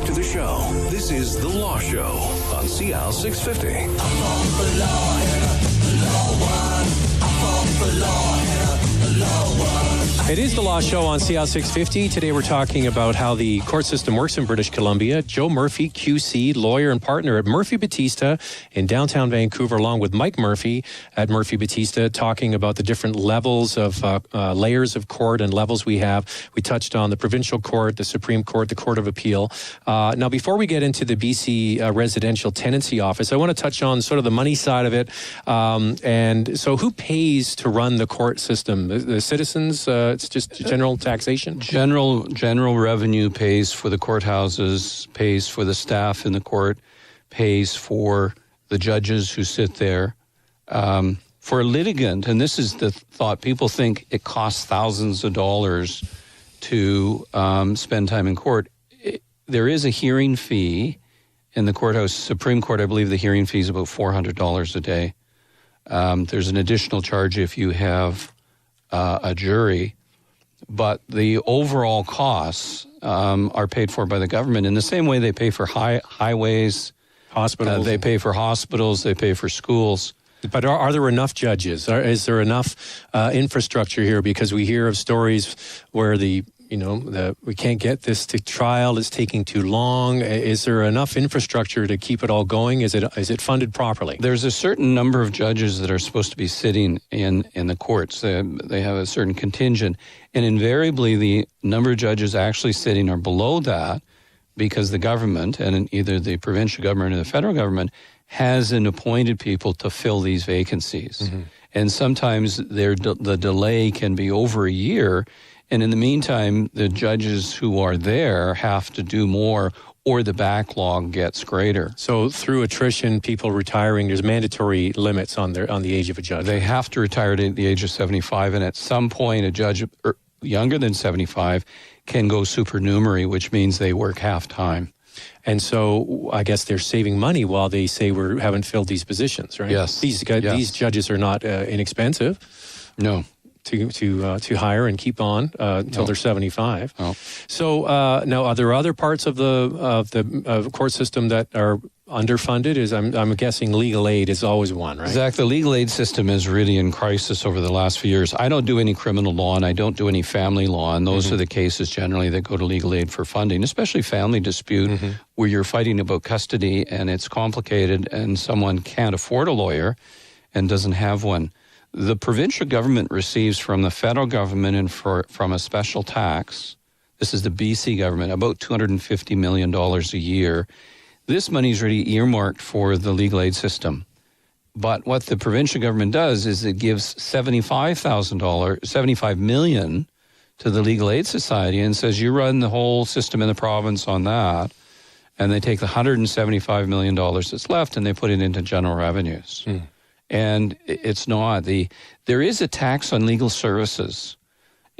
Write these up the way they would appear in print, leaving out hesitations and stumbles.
back to the show. This is The Law Show on CL 650. It is The Law Show on CL 650. Today we're talking about how the court system works in British Columbia. Joe Murphy, QC, lawyer and partner at MurphyBattista in downtown Vancouver, along with Mike Murphy at MurphyBattista, talking about the different levels of layers of court and levels we have. We touched on the provincial court, the Supreme Court, the Court of Appeal. Now, before we get into the BC Residential Tenancy Office, I want to touch on sort of the money side of it. And so who pays to run the court system? The citizens? It's just general taxation? General revenue pays for the courthouses, pays for the staff in the court, pays for the judges who sit there. For a litigant, and this is the thought, people think it costs thousands of dollars to spend time in court. There is a hearing fee in the courthouse. Supreme Court, I believe the hearing fee is about $400 a day. There's an additional charge if you have a jury. But the overall costs are paid for by the government in the same way they pay for highways, hospitals. They pay for hospitals, they pay for schools. But are there enough judges? Is there enough infrastructure here? Because we hear of stories where we can't get this to trial, it's taking too long. Is there enough infrastructure to keep it all going? Is it funded properly? There's a certain number of judges that are supposed to be sitting in the courts. They have a certain contingent. And invariably, the number of judges actually sitting are below that because the government, and either the provincial government or the federal government, hasn't appointed people to fill these vacancies. Mm-hmm. And sometimes the delay can be over a year. And in the meantime, the judges who are there have to do more or the backlog gets greater. So through attrition, people retiring, there's mandatory limits on the age of a judge. They have to retire at the age of 75. And at some point, a judge younger than 75 can go supernumerary, which means they work half time. And so I guess they're saving money while they say we haven't filled these positions, right? Yes. These judges are not inexpensive. No. To hire and keep on until they're 75. Oh. So now, are there other parts of the court system that are underfunded? I'm guessing legal aid is always one, right? Exactly. The legal aid system is really in crisis over the last few years. I don't do any criminal law and I don't do any family law, and those are the cases generally that go to legal aid for funding, especially family dispute where you're fighting about custody and it's complicated and someone can't afford a lawyer and doesn't have one. The provincial government receives from the federal government and from a special tax, this is the BC government, about $250 million a year. This money is really earmarked for the legal aid system. But what the provincial government does is it gives $75 million to the Legal Aid Society and says, you run the whole system in the province on that. And they take the $175 million that's left and they put it into general revenues. And it's not. There is a tax on legal services.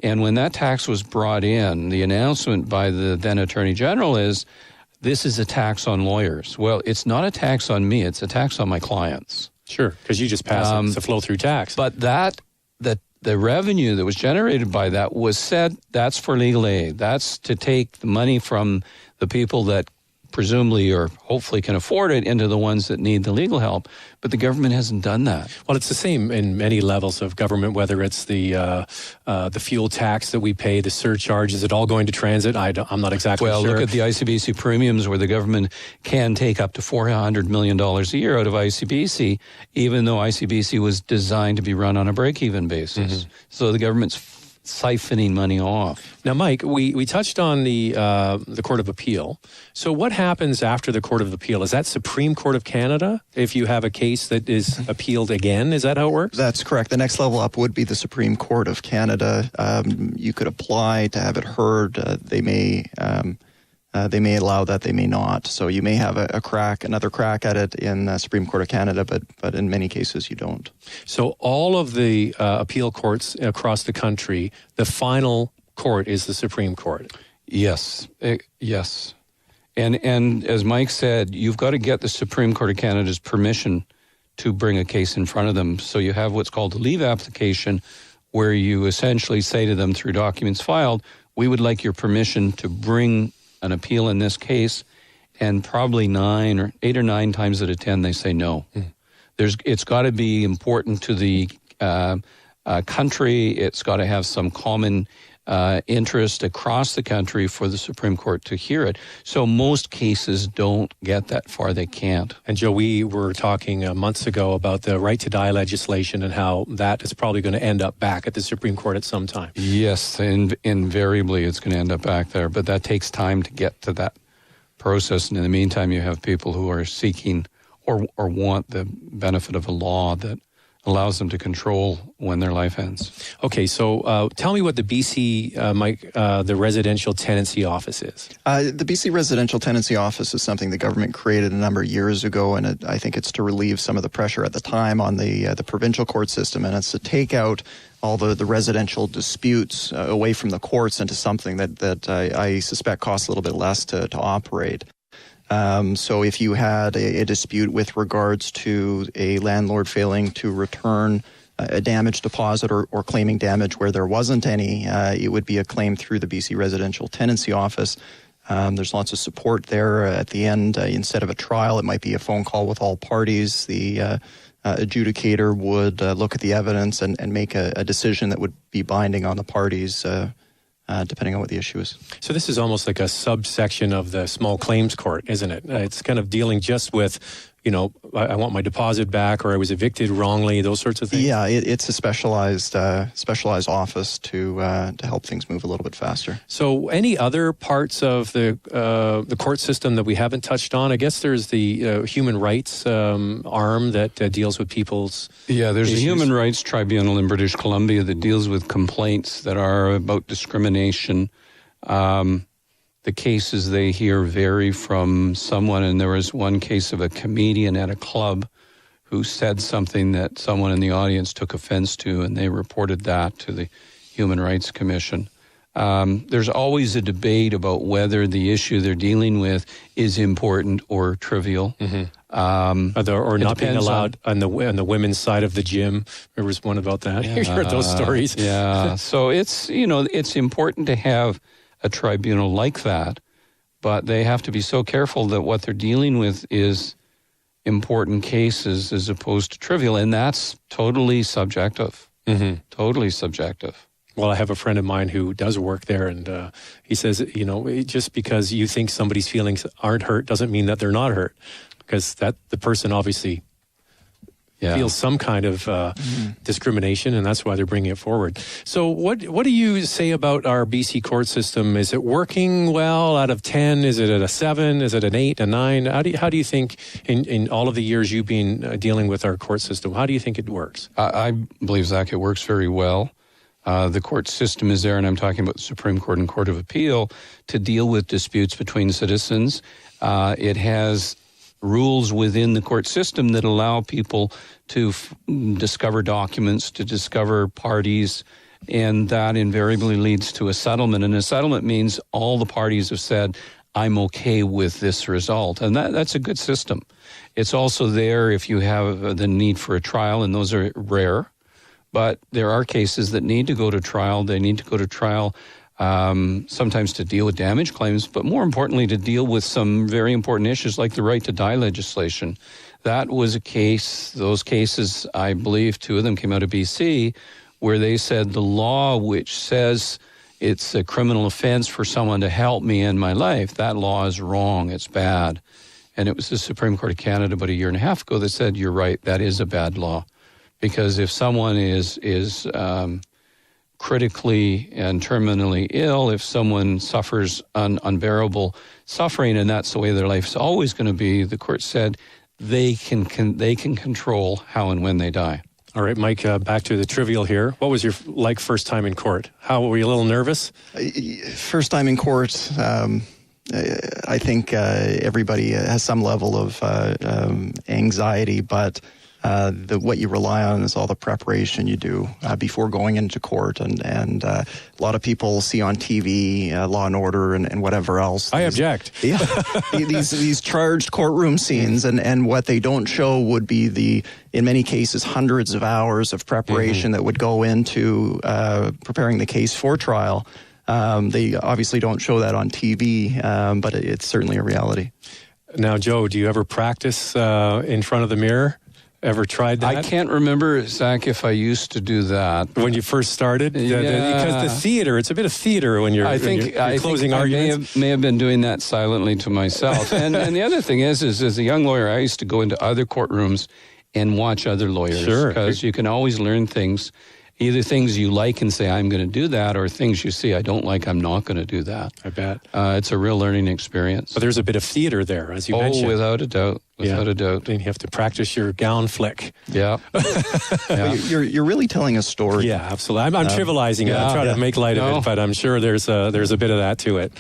And when that tax was brought in, the announcement by the then Attorney General is, this is a tax on lawyers. Well, it's not a tax on me. It's a tax on my clients. Sure, because you just pass it. It's a flow-through tax. But the revenue that was generated by that was said, that's for legal aid. That's to take the money from the people that presumably or hopefully can afford it into the ones that need the legal help. But the government hasn't done that. Well, it's the same in many levels of government, whether it's the fuel tax that we pay, the surcharge. Is it all going to transit? I'm not exactly sure. Well, look at the ICBC premiums where the government can take up to $400 million a year out of ICBC, even though ICBC was designed to be run on a break-even basis. So the government's siphoning money off. Now, Mike, we touched on the Court of Appeal. So what happens after the Court of Appeal? Is that Supreme Court of Canada if you have a case that is appealed again? Is that how it works? That's correct. The next level up would be the Supreme Court of Canada. You could apply to have it heard. They may allow that, they may not. So you may have another crack at it in the Supreme Court of Canada, but in many cases you don't. So all of the appeal courts across the country, the final court is the Supreme Court. Yes, yes. And as Mike said, you've got to get the Supreme Court of Canada's permission to bring a case in front of them. So you have what's called a leave application, where you essentially say to them through documents filed, we would like your permission to bring an appeal in this case, and probably 8 or 9 times out of 10 they say no. It's got to be important to the country. It's got to have some common interest across the country for the Supreme Court to hear it. So most cases don't get that far. They can't. And Joe, we were talking months ago about the right to die legislation and how that is probably going to end up back at the Supreme Court at some time. Yes, and invariably it's going to end up back there. But that takes time to get to that process. And in the meantime, you have people who are seeking or want the benefit of a law that allows them to control when their life ends. Okay, so tell me what the BC, the Residential Tenancy Office is. The BC Residential Tenancy Office is something the government created a number of years ago, and I think it's to relieve some of the pressure at the time on the provincial court system, and it's to take out all the residential disputes away from the courts into something that I suspect costs a little bit less to operate. So if you had a dispute with regards to a landlord failing to return a damage deposit or claiming damage where there wasn't any, it would be a claim through the BC Residential Tenancy Office. There's lots of support there at the end. Instead of a trial, it might be a phone call with all parties. The adjudicator would look at the evidence and make a decision that would be binding on the parties, depending on what the issue is. So this is almost like a subsection of the small claims court, isn't it? It's kind of dealing just with, I want my deposit back, or I was evicted wrongly, those sorts of things. Yeah, it's a specialized office to help things move a little bit faster. So any other parts of the court system that we haven't touched on? I guess there's the human rights arm that deals with people's there's issues. a human rights tribunal in British Columbia that deals with complaints that are about discrimination. The cases they hear vary from someone, and there was one case of a comedian at a club who said something that someone in the audience took offense to, and they reported that to the Human Rights Commission. There's always a debate about whether the issue they're dealing with is important or trivial. Or not being allowed on the women's side of the gym. There was one about that. You heard those stories. Yeah. So it's important to have a tribunal like that, but they have to be so careful that what they're dealing with is important cases as opposed to trivial, and that's totally subjective. Totally subjective. Well, I have a friend of mine who does work there, and he says, just because you think somebody's feelings aren't hurt doesn't mean that they're not hurt, because the person obviously feels some kind of discrimination, and that's why they're bringing it forward. So what do you say about our BC court system? Is it working well out of 10? Is it at a 7? Is it an 8, a 9? How do you think, in all of the years you've been dealing with our court system, how do you think it works? I believe, Zach, it works very well. The court system is there, and I'm talking about the Supreme Court and Court of Appeal, to deal with disputes between citizens. It has rules within the court system that allow people to discover documents, to discover parties, and that invariably leads to a settlement. And a settlement means all the parties have said, I'm okay with this result. And that's a good system. It's also there if you have the need for a trial, and those are rare. But there are cases that need to go to trial. They need to go to trial sometimes to deal with damage claims, but more importantly, to deal with some very important issues like the right to die legislation. That was a case, those cases, I believe 2 of them came out of BC, where they said the law which says it's a criminal offense for someone to help me in my life, that law is wrong, it's bad. And it was the Supreme Court of Canada about a year and a half ago that said, you're right, that is a bad law. Because if someone is critically and terminally ill, if someone suffers unbearable suffering, and that's the way their life's always going to be, the court said they can control how and when they die. All right, Mike, back to the trivial here. What was your first time in court? How were you a little nervous? First time in court, I think everybody has some level of anxiety, but what you rely on is all the preparation you do before going into court, and a lot of people see on TV Law and Order and whatever else. I object. Yeah, these charged courtroom scenes, and what they don't show would be in many cases, hundreds of hours of preparation that would go into preparing the case for trial. They obviously don't show that on TV, but it's certainly a reality. Now, Joe, do you ever practice in front of the mirror? Ever tried that? I can't remember, Zach, if I used to do that. When you first started? Because the theater, it's a bit of theater when you're, closing arguments. I may have been doing that silently to myself. and the other thing is as a young lawyer, I used to go into other courtrooms and watch other lawyers. Sure. Because you can always learn things. Either things you like and say, I'm going to do that, or things you see, I don't like, I'm not going to do that. I bet. It's a real learning experience. But there's a bit of theater there, as you mentioned. Oh, without a doubt. Without a doubt. And you have to practice your gown flick. Yeah. You're really telling a story. Yeah, absolutely. I'm trivializing it. I'm trying to make light of it, but I'm sure there's a bit of that to it.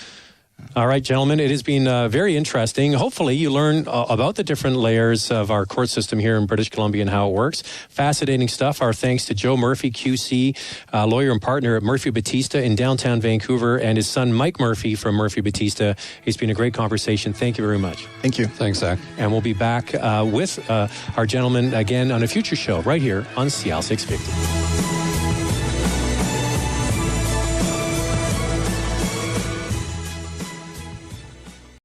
All right, gentlemen, it has been very interesting. Hopefully you learn about the different layers of our court system here in British Columbia and how it works. Fascinating stuff. Our thanks to Joe Murphy, QC, lawyer and partner at MurphyBattista in downtown Vancouver, and his son Mike Murphy from MurphyBattista. It's been a great conversation. Thank you very much. Thank you. Thanks, Zach. And we'll be back with our gentlemen again on a future show right here on CL 650.